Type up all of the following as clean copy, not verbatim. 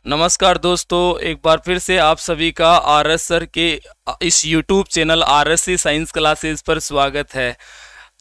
नमस्कार दोस्तों, एक बार फिर से आप सभी का आरएस सर के इस YouTube channel RSC science classes पर स्वागत है।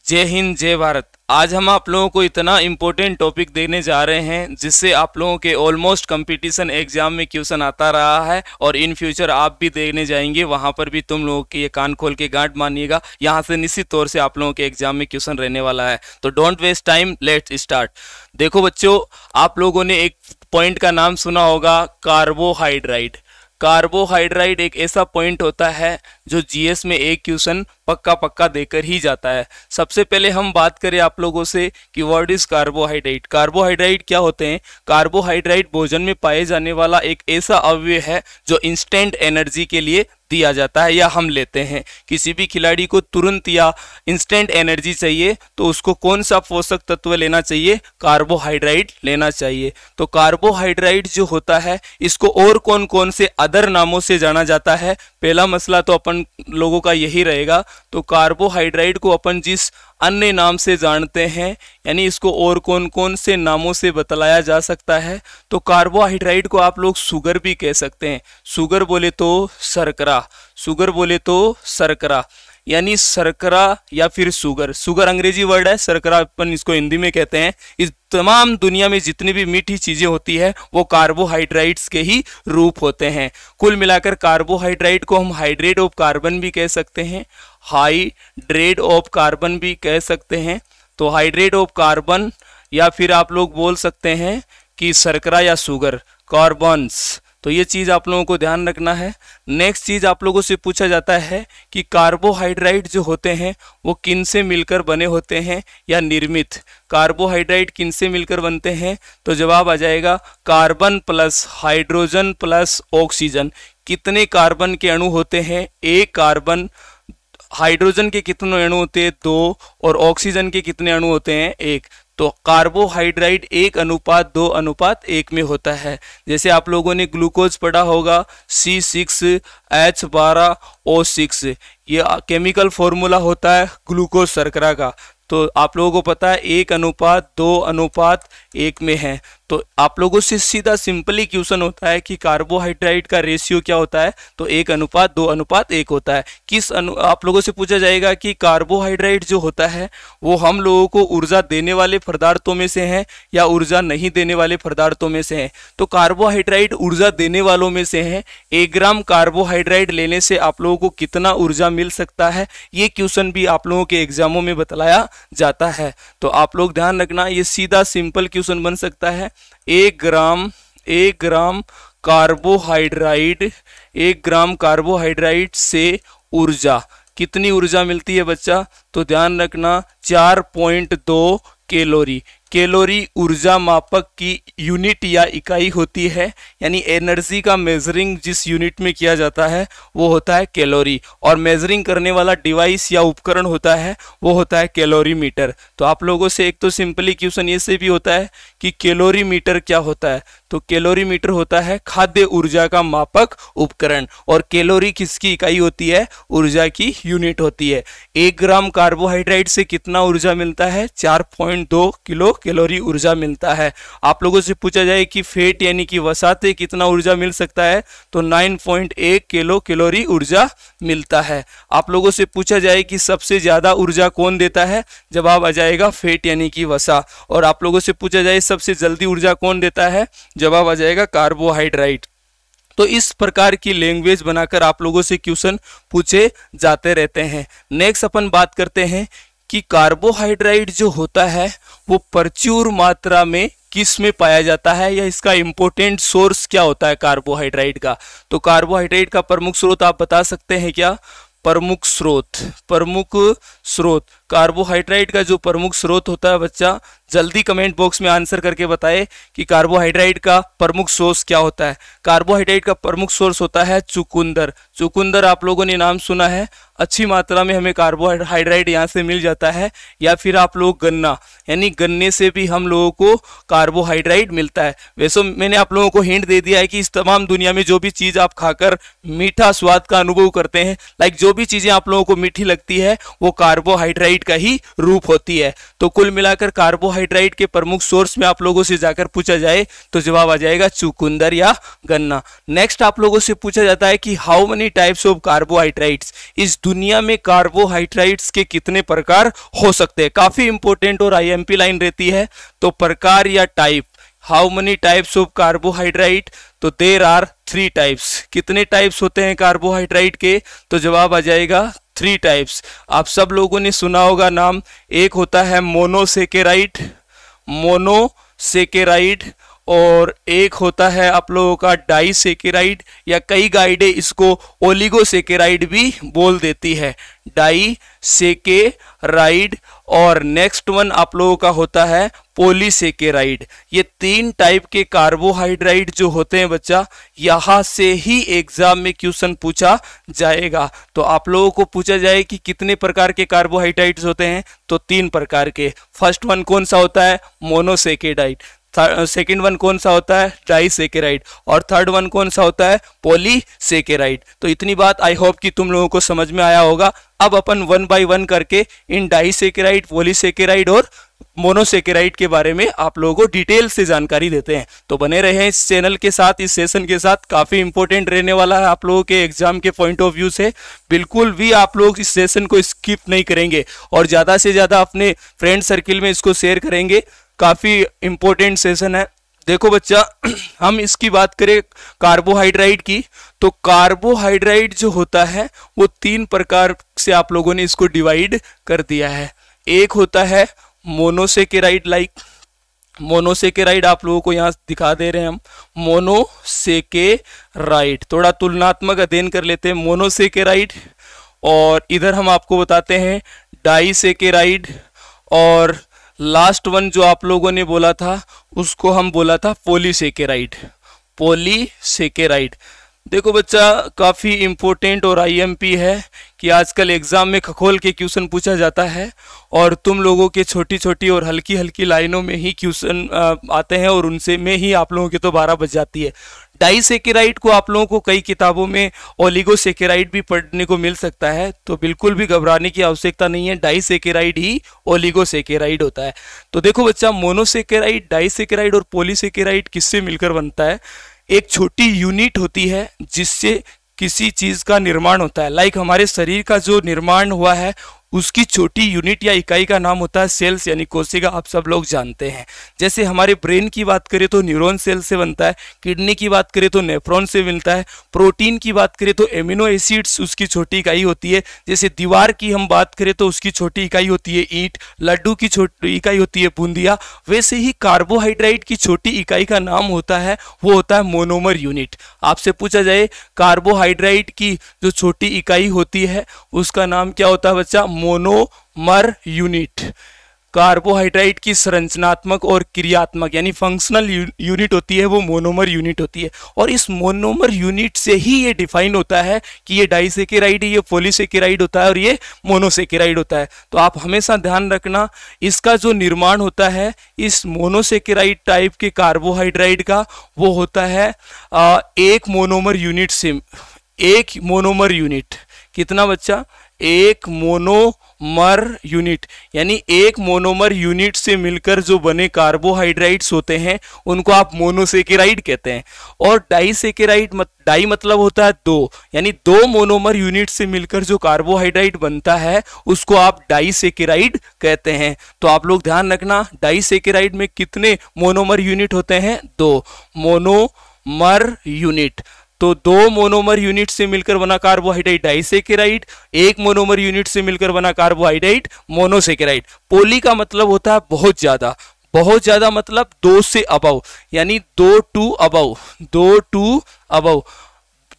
जय हिंद, जय भारत। आज हम आप लोगों को इतना इम्पोर्टेंट टॉपिक देने जा रहे हैं जिससे आप लोगों के ऑलमोस्ट कंपटीशन एग्जाम में क्वेश्चन आता रहा है और इन फ्यूचर आप भी देने जाएंगे, वहां पर भी तुम लोगों के ये कान खोल के गांठ मानिएगा। यहाँ से निश्चित तौर से आप लोगों के एग्जाम में क्वेश्चन रहने वाला है, तो don't waste time, let's start. देखो बच्चों, आप लोगों ने एक पॉइंट का नाम सुना होगा, कार्बोहाइड्रेट। कार्बोहाइड्रेट एक ऐसा पॉइंट होता है जो जीएस में एक क्वेश्चन पक्का देकर ही जाता है। सबसे पहले हम बात करें आप लोगों से कि व्हाट इज कार्बोहाइड्रेट। कार्बोहाइड्रेट क्या होते हैं? कार्बोहाइड्रेट भोजन में पाए जाने वाला एक ऐसा अवयव है जो इंस्टेंट एनर्जी के लिए दिया जाता है या हम लेते हैं। किसी भी खिलाड़ी को तुरंत या इंस्टेंट एनर्जी चाहिए तो उसको कौन सा पोषक तत्व लेना चाहिए? कार्बोहाइड्रेट लेना चाहिए। तो कार्बोहाइड्रेट जो होता है इसको और कौन कौन से अदर नामों से जाना जाता है? पहला मसला तो अपन लोगों का यही रहेगा। तो कार्बोहाइड्रेट को अपन जिस अन्य नाम से जानते हैं, यानी इसको और कौन कौन से नामों से बतलाया जा सकता है? तो कार्बोहाइड्रेट को आप लोग शुगर भी कह सकते हैं। शुगर बोले तो शर्करा, शुगर बोले तो शर्करा, यानी शर्करा या फिर शुगर। शुगर अंग्रेजी वर्ड है, शर्करा अपन इसको हिंदी में कहते हैं। इस तमाम दुनिया में जितनी भी मीठी चीजें होती है वो कार्बोहाइड्रेट्स के ही रूप होते हैं। कुल मिलाकर कार्बोहाइड्रेट को हम हाइड्रेट ऑफ कार्बन भी कह सकते हैं, हाइड्रेट ऑफ कार्बन भी कह सकते हैं। तो हाइड्रेट ऑफ कार्बन या फिर आप लोग बोल सकते हैं कि शर्करा या शुगर, कार्बन्स। तो ये चीज़ आप लोगों को ध्यान रखना है। नेक्स्ट चीज़ आप लोगों से पूछा जाता है कि कार्बोहाइड्रेट जो होते हैं वो किन से मिलकर बने होते हैं या निर्मित। कार्बोहाइड्रेट किन से मिलकर बनते हैं? तो जवाब आ जाएगा carbon plus hydrogen plus oxygen. कितने कार्बन के अणु होते हैं? एक कार्बन। हाइड्रोजन के कितने अणु होते हैं? 2। और ऑक्सीजन के कितने अणु होते हैं? 1। तो कार्बोहाइड्रेट 1:2:1 में होता है। जैसे आप लोगों ने ग्लूकोज पढ़ा होगा, C6H12O6, ये केमिकल फॉर्मूला होता है ग्लूकोज शर्करा का। तो आप लोगों को पता है 1:2:1 में है। तो आप लोगों से सीधा सिंपली क्वेश्चन होता है कि कार्बोहाइड्रेट का रेशियो क्या होता है? तो 1:2:1 होता है। आप लोगों से पूछा जाएगा कि कार्बोहाइड्रेट जो होता है वो हम लोगों को ऊर्जा देने वाले पदार्थों में से है या ऊर्जा नहीं देने वाले पदार्थों में से है? तो कार्बोहाइड्रेट ऊर्जा देने वालों में से है। 1 ग्राम कार्बोहाइड्रेट लेने से आप लोगों को कितना ऊर्जा मिल सकता है? ये क्वेश्चन भी आप लोगों के एग्जामों में बतलाया जाता है। तो आप लोग ध्यान रखना, ये सीधा सिंपल क्वेश्चन बन सकता है। 1 ग्राम कार्बोहाइड्रेट से ऊर्जा, कितनी ऊर्जा मिलती है बच्चा? तो ध्यान रखना 4.2 कैलोरी। कैलोरी ऊर्जा मापक की यूनिट या इकाई होती है, यानी एनर्जी का मेजरिंग जिस यूनिट में किया जाता है वो होता है कैलोरी। और मेजरिंग करने वाला डिवाइस या उपकरण होता है वो होता है कैलोरीमीटर। तो आप लोगों से एक तो सिंपली क्वेश्चन ये से भी होता है कि कैलोरीमीटर क्या होता है? तो कैलोरीमीटर होता है खाद्य ऊर्जा का मापक उपकरण। और कैलोरी किसकी इकाई होती है? ऊर्जा की यूनिट होती है। 1 ग्राम कार्बोहाइड्रेट से कितना ऊर्जा मिलता है? 4.2 किलो कैलोरी ऊर्जा मिलता है। आप लोगों से पूछा जाए कि फैट यानी कि वसा से कितना ऊर्जा मिल सकता है? तो 9.1 किलो कैलोरी ऊर्जा मिलता है। आप लोगों से पूछा जाए कि सबसे ज्यादा ऊर्जा कौन देता है? जवाब आ जाएगा फैट यानी कि वसा। और आप लोगों से पूछा जाए सबसे जल्दी ऊर्जा कौन देता है? जवाब आ जाएगा कार्बोहाइड्रेट। तो इस प्रकार की लैंग्वेज बनाकर आप लोगों से क्वेश्चन पूछे जाते रहते हैं। नेक्स्ट अपन बात करते हैं कि कार्बोहाइड्रेट जो होता है वो प्रचुर मात्रा में किस में पाया जाता है या इसका इंपॉर्टेंट सोर्स क्या होता है कार्बोहाइड्रेट का? तो कार्बोहाइड्रेट का प्रमुख स्रोत आप बता सकते हैं क्या? प्रमुख स्रोत कार्बोहाइड्रेट का जो प्रमुख स्रोत होता है बच्चा, जल्दी कमेंट बॉक्स में आंसर करके बताएं कि कार्बोहाइड्रेट का प्रमुख सोर्स क्या होता है। कार्बोहाइड्रेट का प्रमुख सोर्स होता है चुकंदर। चुकंदर आप लोगों ने नाम सुना है, अच्छी मात्रा में हमें कार्बोहाइड्रेट यहाँ से मिल जाता है। या फिर आप लोग गन्ना, यानी गन्ने से भी हम लोगों को कार्बोहाइड्रेट मिलता है। वैसे मैंने आप लोगों को हिंट दे दिया है कि इस तमाम दुनिया में जो भी चीज़ आप खाकर मीठा स्वाद का अनुभव करते हैं, लाइक जो भी चीज़ें आप लोगों को मीठी लगती है वो कार्बोहाइड्रेट कार्बोहाइड्रेट का ही रूप होती है। तो कुल मिलाकर कार्बोहाइड्रेट के प्रमुख सोर्स में आप लोगों से जाकर पूछा जाए तो जवाब आ जाएगा चुकंदर या गन्ना। नेक्स्ट आप लोगों से पूछा जाता है कि how many types of carbohydrates, इस दुनिया में कार्बोहाइड्रेट्स के कितने प्रकार हो सकते हैं। काफी इंपॉर्टेंट और आईएमपी लाइन रहती है। तो प्रकार या type, how many types of carbohydrate, तो देयर आर 3 टाइप्स। कितने टाइप्स होते हैं कार्बोहाइड्रेट के, तो जवाब आ जाएगा 3 टाइप्स। आप सब लोगों ने सुना होगा नाम, एक होता है मोनोसेकेराइड, और एक होता है आप लोगों का डाइसेकेराइड, या कई गाइडें इसको ओलिगोसेकेराइड भी बोल देती है, डाइसेकेराइड। और नेक्स्ट वन आप लोगों का होता है पॉलीसेकेराइड। ये 3 टाइप के कार्बोहाइड्रेट जो होते हैं बच्चा, यहाँ से ही एग्जाम में क्वेश्चन पूछा जाएगा। तो आप लोगों को पूछा जाए कि कितने प्रकार के कार्बोहाइड्रेट्स होते हैं, तो 3 प्रकार के। फर्स्ट वन कौन सा होता है, मोनोसेकेराइड, सेकेंड वन कौन सा होता है, डाइसेकेराइड, और थर्ड वन कौन सा होता है, पॉलीसेकेराइड। तो इतनी बात आई होप कि तुम लोगों को समझ में आया होगा। अब अपन 1 बाय 1 करके इन डाइसेकेराइड, पॉलीसेकेराइड और मोनोसेकेराइड के बारे में आप लोगों को डिटेल से जानकारी देते हैं। तो बने रहे इस चैनल के साथ, इस सेशन के साथ, काफी इंपॉर्टेंट रहने वाला है आप लोगों के एग्जाम के पॉइंट ऑफ व्यू से। बिल्कुल भी आप लोग इस सेशन को स्किप नहीं करेंगे और ज्यादा से ज्यादा अपने फ्रेंड सर्किल में इसको शेयर करेंगे। काफी इंपॉर्टेंट सेशन है। देखो बच्चा, हम इसकी बात करें कार्बोहाइड्रेट की, तो कार्बोहाइड्रेट जो होता है वो 3 प्रकार से आप लोगों ने इसको डिवाइड कर दिया है। एक होता है मोनोसेकेराइड, मोनोसेकेराइड आप लोगों को यहाँ दिखा दे रहे हैं हम, मोनोसेकेराइड। थोड़ा तुलनात्मक अध्ययन कर लेते हैं, मोनोसेकेराइड, और इधर हम आपको बताते हैं डाइसेकेराइड, और लास्ट वन जो आप लोगों ने बोला था उसको हम बोला था पॉलीसेकेराइड। देखो बच्चा, काफ़ी इम्पोर्टेंट और आईएमपी है कि आजकल एग्जाम में खखोल के क्वेश्चन पूछा जाता है और तुम लोगों के छोटी छोटी और हल्की हल्की लाइनों में ही क्वेश्चन आते हैं और उनसे में ही आप लोगों की तो 12 बज जाती है। डाइसेकेराइड को आप लोगों को कई किताबों में ओलिगोसेकेराइड भी पढ़ने को मिल सकता है, तो बिल्कुल भी घबराने की आवश्यकता नहीं है, डाइसेकेराइड ही ओलिगोसेकेराइड होता है। तो देखो बच्चा, मोनोसेकेराइड, डाइसेकेराइड और पॉलीसेकेराइड किससे मिलकर बनता है, एक छोटी यूनिट होती है जिससे किसी चीज का निर्माण होता है। लाइक हमारे शरीर का जो निर्माण हुआ है उसकी छोटी यूनिट या इकाई का नाम होता है सेल्स यानी कोशिका, आप सब लोग जानते हैं। जैसे हमारे ब्रेन की बात करें तो न्यूरॉन सेल से बनता है, किडनी की बात करें तो नेफ्रॉन से मिलता है, प्रोटीन की बात करें तो एमिनो एसिड्स उसकी छोटी इकाई होती है। जैसे दीवार की हम बात करें तो उसकी छोटी इकाई होती है ईंट, लड्डू की छोटी इकाई होती है बूंदिया। वैसे ही कार्बोहाइड्रेट की छोटी इकाई का नाम होता है, वो होता है मोनोमर यूनिट। आपसे पूछा जाए कार्बोहाइड्रेट की जो छोटी इकाई होती है उसका नाम क्या होता है बच्चा, मोनोमर यूनिट। कार्बोहाइड्रेट की संरचनात्मक और क्रियात्मक यानी फंक्शनल यूनिट होती है वो मोनोमर यूनिट होती है, और इस मोनोमर यूनिट से ही ये डिफाइन होता है कि ये डाइसेकेराइड है, ये पॉलीसेकेराइड होता है और ये मोनोसेकेराइड होता है। तो आप हमेशा ध्यान रखना, इसका जो निर्माण होता है इस मोनोसेकेराइड टाइप के कार्बोहाइड्रेट का, वो होता है एक मोनोमर यूनिट से। एक मोनोमर यूनिट कितना बच्चा, एक मोनोमर यूनिट, यानी एक मोनोमर यूनिट से मिलकर जो बने कार्बोहाइड्रेट्स होते हैं उनको आप मोनोसेकेराइड कहते हैं। और डाइसेकेराइड डाई मतलब होता है 2, यानी 2 मोनोमर यूनिट से मिलकर जो कार्बोहाइड्रेट बनता है उसको आप डाइसेकेराइड कहते हैं। तो आप लोग ध्यान रखना, डाइसेकेराइड में कितने मोनोमर यूनिट होते हैं, 2 मोनोमर यूनिट। तो 2 मोनोमर यूनिट से मिलकर बना कार्बोहाइड्रेट डाइसेकेराइड, 1 मोनोमर यूनिट से मिलकर बना कार्बोहाइड्रेट मोनोसेकेराइड। पोली का मतलब होता है बहुत ज्यादा, बहुत ज्यादा मतलब 2 से अबव, यानी 2 टू अबव, 2 टू अबव।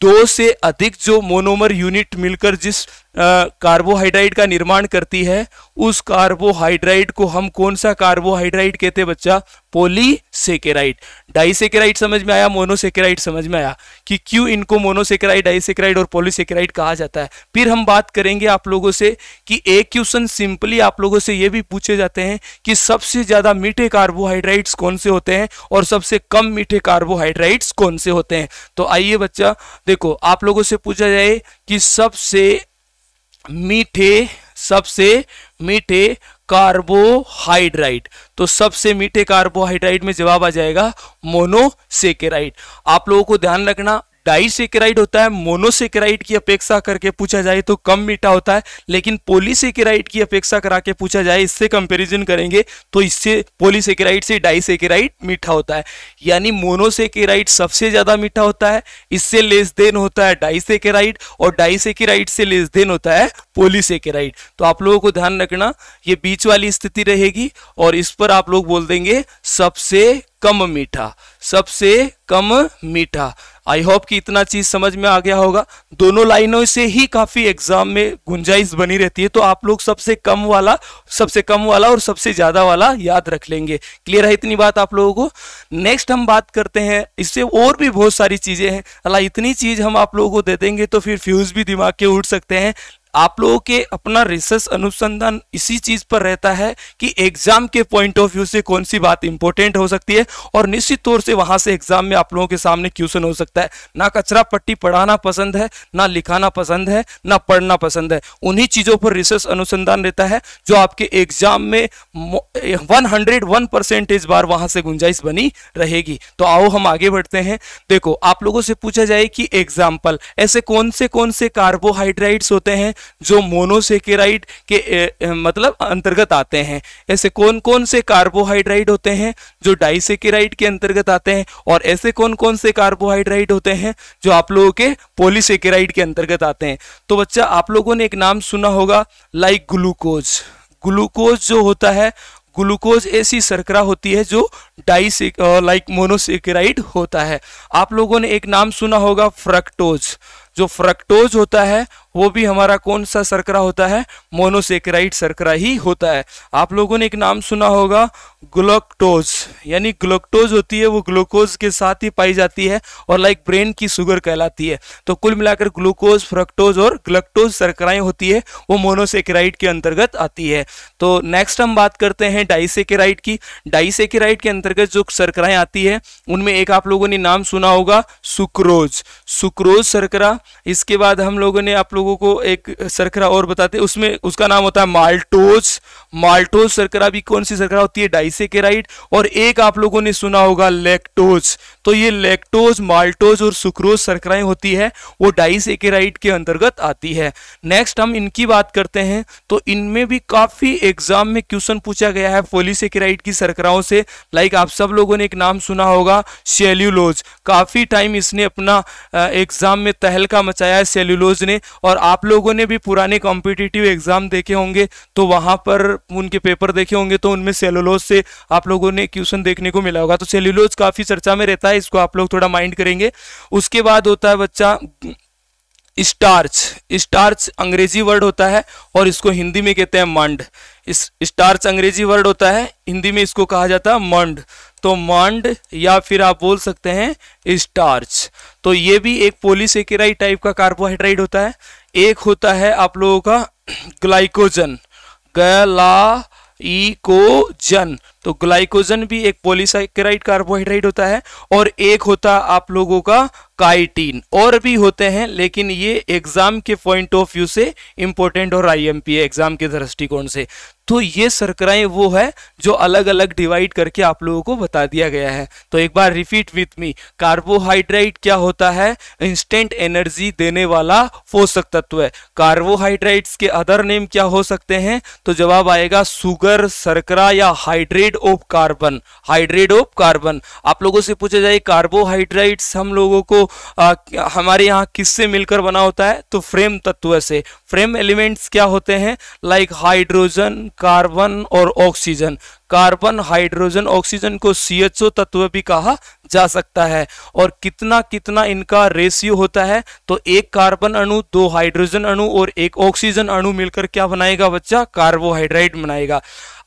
2 से अधिक जो मोनोमर यूनिट मिलकर जिस कार्बोहाइड्रेट का निर्माण करती है उस कार्बोहाइड्रेट को हम कौन सा कार्बोहाइड्रेट कहते हैं बच्चा, पॉलीसेकेराइड। डाइसेकेराइड समझ में आया, मोनोसेकेराइड समझ में आया कि क्यों इनको मोनोसेकेराइड, डाइसेकेराइड और पॉलीसेकेराइड कहा जाता है। फिर हम बात करेंगे आप लोगों से कि एक क्वेश्चन सिंपली आप लोगों से ये भी पूछे जाते हैं कि सबसे ज्यादा मीठे कार्बोहाइड्रेट्स कौन से होते हैं और सबसे कम मीठे कार्बोहाइड्रेट्स कौन से होते हैं। तो आइए बच्चा देखो, आप लोगों से पूछा जाए कि सबसे मीठे सबसे मीठे कार्बोहाइड्रेट। तो सबसे मीठे कार्बोहाइड्रेट में जवाब आ जाएगा मोनोसेकेराइड। आप लोगों को ध्यान रखना, डाइसेकेराइड होता है मोनोसेकेराइड की अपेक्षा करके पूछा जाए तो कम मीठा होता है, लेकिन पॉलीसेकेराइड की अपेक्षा करा के पूछा जाए, इससे कंपैरिजन करेंगे तो इससे पॉलीसेकेराइड से डाइसेकेराइड मीठा होता है। यानी मोनोसेकेराइड सबसे ज्यादा मीठा होता है, इससे लेस देन होता है डाइसेकेराइड, और डाइसेकेराइड से लेस देन होता है पॉलीसेकेराइड। तो आप लोगों को ध्यान रखना, ये बीच वाली स्थिति रहेगी और इस पर आप लोग बोल देंगे सबसे कम मीठा, सबसे कम मीठा। आई होप कि इतना चीज समझ में आ गया होगा। दोनों लाइनों से ही काफी एग्जाम में गुंजाइश बनी रहती है, तो आप लोग सबसे कम वाला और सबसे ज्यादा वाला याद रख लेंगे। क्लियर है इतनी बात आप लोगों को? नेक्स्ट हम बात करते हैं, इससे और भी बहुत सारी चीजें हैं। अल्लाह इतनी चीज हम आप लोगों को दे देंगे तो फिर फ्यूज भी दिमाग के उड़ सकते हैं। आप लोगों के अपना रिसर्च अनुसंधान इसी चीज पर रहता है कि एग्जाम के पॉइंट ऑफ व्यू से कौन सी बात इंपॉर्टेंट हो सकती है, और निश्चित तौर से वहां से एग्जाम में आप लोगों के सामने क्वेश्चन हो सकता है। ना कचरा पट्टी पढ़ाना पसंद है, ना लिखाना पसंद है, ना पढ़ना पसंद है। उन्हीं चीजों पर रिसर्च अनुसंधान रहता है जो आपके एग्जाम में 101% बार वहां से गुंजाइश बनी रहेगी। तो आओ हम आगे बढ़ते हैं। देखो, आप लोगों से पूछा जाए कि एग्जाम्पल ऐसे कौन से कार्बोहाइड्रेट्स होते हैं जो मोनोसेकेराइड के मतलब अंतर्गत आते हैं। ऐसे कौन से कार्बोहाइड्रेट होते हैं जो डाइसेकेराइड के अंतर्गत आते हैं, और ऐसे कौन से कार्बोहाइड्रेट होते हैं जो आप लोगों के पॉलीसेकेराइड के अंतर्गत आते हैं। तो बच्चा, आप लोगों ने एक नाम सुना होगा लाइक ग्लूकोज। ग्लूकोज जो होता है, ग्लूकोज ऐसी शर्करा होती है जो लाइक मोनोसेकेराइड होता है। आप लोगों ने एक नाम सुना होगा फ्रक्टोज। जो फ्रक्टोज होता है वो भी हमारा कौन सा शर्करा होता है? मोनोसेकेराइड शर्करा ही होता है। आप लोगों ने एक नाम सुना होगा ग्लूकोज, यानी ग्लूकोज होती है वो ग्लूकोज के साथ ही पाई जाती है और लाइक ब्रेन की शुगर कहलाती है। तो कुल मिलाकर ग्लूकोज, फ्रक्टोज और ग्लूकोज शर्कराएं होती है वो मोनोसेकेराइड के अंतर्गत आती है। तो नेक्स्ट हम बात करते हैं डाइसेकेराइड की। डाइसेकेराइड के अंतर्गत जो शर्कराएं आती है उनमें एक आप लोगों ने नाम सुना होगा सुक्रोज, सुक्रोज शर्करा। इसके बाद हम लोगों ने आप लोगों को एक शर्करा और बताते हैं, उसमें उसका नाम होता है माल्टोज। माल्टोज शर्करा भी कौन सी शर्करा होती है? डाइसेकेराइड। और एक आप लोगों ने सुना होगा लैक्टोज। तो ये लैक्टोज, माल्टोज और सुक्रोज शर्कराएं होती है वो डाइसेकेराइड के अंतर्गत आती है। नेक्स्ट हम इनकी बात करते हैं, तो इनमें भी काफी एग्जाम में क्वेश्चन पूछा गया है पॉलीसेकेराइड की शर्कराओं से। लाइक आप सब लोगों ने एक नाम सुना होगा सेल्यूलोज। काफी टाइम इसने अपना एग्जाम में तहलका मचाया है सेल्यूलोज ने, और आप लोगों ने भी पुराने कॉम्पिटिटिव एग्जाम देखे होंगे तो वहां पर उनके पेपर देखे होंगे तो उनमें सेल्यूलोज से आप लोगों ने क्वेश्चन देखने को मिला होगा। तो सेल्यूलोज काफी चर्चा में रहता है, इसको आप लोग थोड़ा माइंड करेंगे। उसके बाद होता है बच्चा स्टार्च। स्टार्च अंग्रेजी वर्ड होता है और इसको हिंदी में कहते हैं मंड। इस स्टार्च अंग्रेजी वर्ड होता है, हिंदी में इसको कहा जाता है मंड। तो मंड या फिर आप बोल सकते हैं स्टार्च। तो ये भी एक पॉलीसेकेराइड टाइप का कार्बोहाइड्रेट होता है। एक होता है आप लोगों का ग्लाइकोजन, ग्लाइकोजन। तो ग्लाइकोजन भी एक पॉलीसेकेराइड कार्बोहाइड्रेट होता है। और एक होता आप लोगों का काइटिन। और भी होते हैं लेकिन ये एग्जाम के पॉइंट ऑफ व्यू से इंपॉर्टेंट और आईएमपी है एग्जाम के दृष्टिकोण से। तो ये शर्कराएं वो है जो अलग अलग डिवाइड करके आप लोगों को बता दिया गया है। तो एक बार रिपीट विथ मी, कार्बोहाइड्रेट क्या होता है? इंस्टेंट एनर्जी देने वाला पोषक तत्व है। कार्बोहाइड्रेट्स के अदर नेम क्या हो सकते हैं? तो जवाब आएगा शुगर, शर्करा या hydrate of carbon. Hydrate of carbon. आप लोगों से पूछा जाए कार्बोहाइड्रेट्स हम लोगों को हमारे यहाँ किससे मिलकर बना होता है? तो फ्रेम तत्व से। फ्रेम एलिमेंट्स क्या होते हैं? लाइक हाइड्रोजन, कार्बन और ऑक्सीजन। कार्बन, हाइड्रोजन, ऑक्सीजन को CHO तत्व भी कहा जा सकता है। और कितना कितना इनका रेशियो होता है? तो एक कार्बन अणु, 2 हाइड्रोजन अणु और 1 ऑक्सीजन अणु मिलकर क्या बनाएगा बच्चा? कार्बोहाइड्रेट बनाएगा।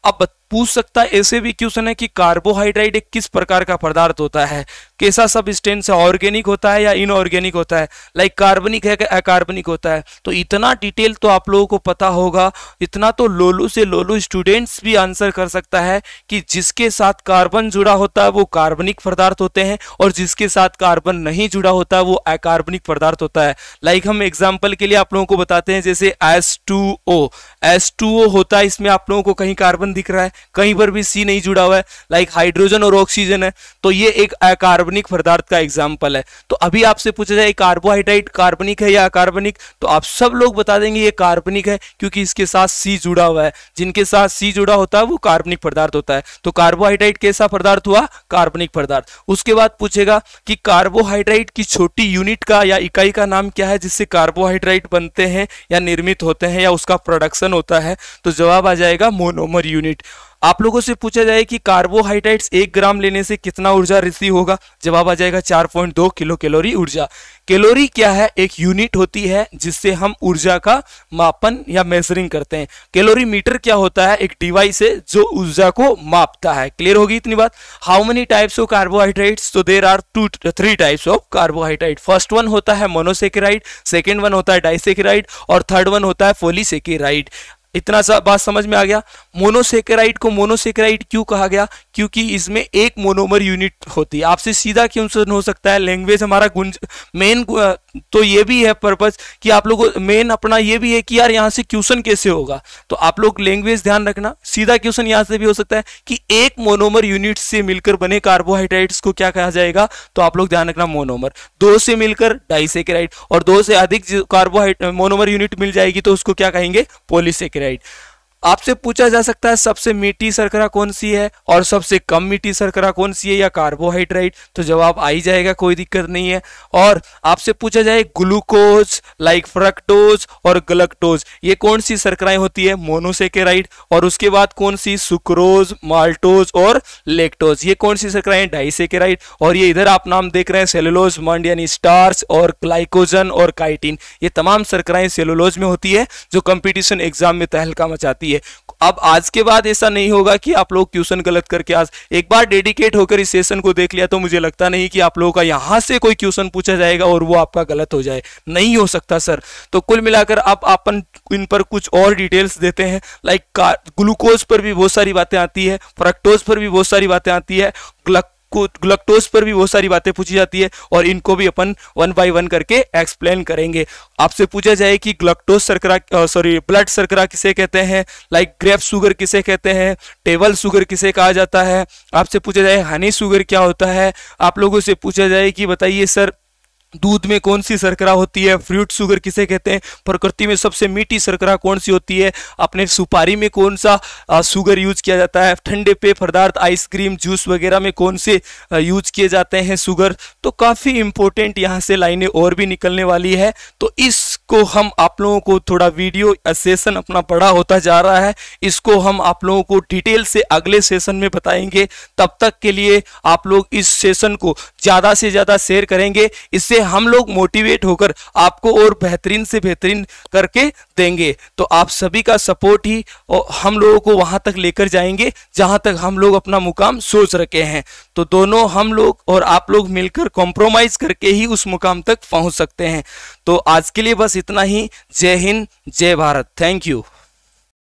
अब पूछ सकता है, ऐसे भी क्वेश्चन है कि कार्बोहाइड्रेट एक किस प्रकार का पदार्थ होता है, कैसा सबस्टेंस है, ऑर्गेनिक होता है या इनऑर्गेनिक होता है, लाइक कार्बनिक है कि अकार्बनिक होता है। तो इतना डिटेल तो आप लोगों को पता होगा, इतना तो लोलू से लोलू स्टूडेंट्स भी आंसर कर सकता है कि जिसके साथ कार्बन जुड़ा होता है वो कार्बनिक पदार्थ होते हैं और जिसके साथ कार्बन नहीं जुड़ा होता है वो अकार्बनिक पदार्थ होता है। लाइक हम एग्जांपल के लिए आप लोगों को बताते हैं, जैसे H2O होता है, इसमें आप लोगों को कहीं कार्बन दिख रहा है, कहीं पर भी C नहीं जुड़ा हुआ है, लाइक हाइड्रोजन और ऑक्सीजन है, तो ये एक अकार्बनिक पदार्थ का एग्जांपल है। तो अभी आपसे पूछा जाए कार्बोहाइड्रेट कार्बनिक है या अकार्बनिक, तो आप सब लोग बता देंगे ये कार्बनिक है, क्योंकि इसके साथ C जुड़ा हुआ है, जिनके साथ C जुड़ा होता है वो कार्बनिक पदार्थ होता है। तो कार्बोहाइड्रेट कैसा पदार्थ हुआ, कार्बनिक पदार्थ। उसके बाद पूछेगा कि कार्बोहाइड्रेट की छोटी यूनिट का या इकाई का नाम क्या है जिससे कार्बोहाइड्रेट बनते हैं या निर्मित होते हैं या उसका प्रोडक्शन होता है, तो जवाब आ जाएगा मोनोमर यूनिट। आप लोगों से पूछा जाए कि कार्बोहाइड्रेट्स 1 ग्राम लेने से कितना ऊर्जा रिसीव होगा, जवाब आ जाएगा 4.2 किलो कैलोरी ऊर्जा। कैलोरी क्या है, एक यूनिट होती है जिससे हम ऊर्जा का मापन या मेजरिंग करते हैं। कैलोरी मीटर क्या होता है, एक डिवाइस है जो ऊर्जा को मापता है। क्लियर होगी इतनी बात। How many types of carbohydrates, तो there are 3 types of carbohydrate. First one होता है मोनोसेकेराइड, सेकेंड वन होता है डाइसेकेराइड और थर्ड वन होता है पॉलीसेकेराइड। इतना सा बात समझ में आ गया। मोनोसेकेराइड को मोनोसेकेराइड क्यों कहा गया, क्योंकि इसमें एक मोनोमर यूनिट होती है। आपसे सीधा क्वेश्चन हो सकता है, लैंग्वेज हमारा मेन तो ये भी है पर्पस कि आप लोगों मेन अपना ये भी है कि यार यहाँ से क्वेश्चन कैसे होगा, तो आप लोग लैंग्वेज ध्यान रखना। सीधा क्वेश्चन यहाँ से भी हो सकता है कि एक मोनोमर यूनिट से मिलकर बने कार्बोहाइड्रेट्स को क्या कहा जाएगा, तो आप लोग ध्यान रखना मोनोमर। 2 से मिलकर डाइसेकेराइड और 2 से अधिक कार्बोहाइड्रेट मोनोमर यूनिट मिल जाएगी तो उसको क्या कहेंगे, पॉलीसेकेराइड। आपसे पूछा जा सकता है सबसे मीठी शर्करा कौन सी है और सबसे कम मीठी शर्करा कौन सी है या कार्बोहाइड्रेट, तो जवाब आ ही जाएगा, कोई दिक्कत नहीं है। और आपसे पूछा जाए ग्लूकोज, लाइक फ्रक्टोज और गलक्टोज, ये कौन सी शर्कराएं होती है, मोनोसेकेराइड। और उसके बाद कौन सी, सुक्रोज, माल्टोज और लेक्टोज, ये कौन सी शर्कराएं, डाइसेकेराइड। और ये इधर आप नाम देख रहे हैं सेलुलोज, मंड यानी स्टार्च और ग्लाइकोजन और काइटिन, ये तमाम शर्कराएं सेलुलोज में होती है जो कंपटीशन एग्जाम में तहलका मचाती है। अब आज के बाद ऐसा नहीं होगा कि आप लोग क्वेश्चन गलत करके आज एक बार डेडिकेट होकर इस सेशन को देख लिया तो मुझे लगता नहीं कि आप लोगों का यहां से कोई क्वेश्चन पूछा जाएगा और वो आपका गलत हो जाए, नहीं हो सकता सर। तो कुल मिलाकर अब अपन इन पर कुछ और डिटेल्स देते हैं। लाइक ग्लूकोज पर भी बहुत सारी बातें आती है, फ्रक्टोज पर भी बहुत सारी बातें आती है, ग्लक्टोज पर भी बहुत सारी बातें पूछी जाती है और इनको भी अपन 1 बाय 1 करके एक्सप्लेन करेंगे। आपसे पूछा जाए कि ग्लक्टोज शर्करा ब्लड शर्करा किसे कहते हैं, लाइक ग्रेप शुगर किसे कहते हैं, टेबल शुगर किसे कहा जाता है। आपसे पूछा जाए हनी शुगर क्या होता है। आप लोगों से पूछा जाए कि बताइए सर दूध में कौन सी शर्करा होती है, फ्रूट शुगर किसे कहते हैं, प्रकृति में सबसे मीठी शर्करा कौन सी होती है, अपने सुपारी में कौन सा शुगर यूज किया जाता है, ठंडे पेय पदार्थ आइसक्रीम जूस वगैरह में कौन से यूज किए जाते हैं शुगर। तो काफ़ी इंपॉर्टेंट यहाँ से लाइनें और भी निकलने वाली है। तो इसको हम आप लोगों को थोड़ा वीडियो सेशन अपना बड़ा होता जा रहा है, इसको हम आप लोगों को डिटेल से अगले सेशन में बताएंगे। तब तक के लिए आप लोग इस सेशन को ज़्यादा से ज़्यादा शेयर करेंगे, इससे हम लोग मोटिवेट होकर आपको और बेहतरीन से बेहतरीन करके देंगे। तो आप सभी का सपोर्ट ही हम लोगों को वहां तक लेकर जाएंगे जहां तक हम लोग अपना मुकाम सोच रखे हैं। तो दोनों हम लोग और आप लोग मिलकर कॉम्प्रोमाइज करके ही उस मुकाम तक पहुंच सकते हैं। तो आज के लिए बस इतना ही। जय हिंद, जय भारत। Thank you.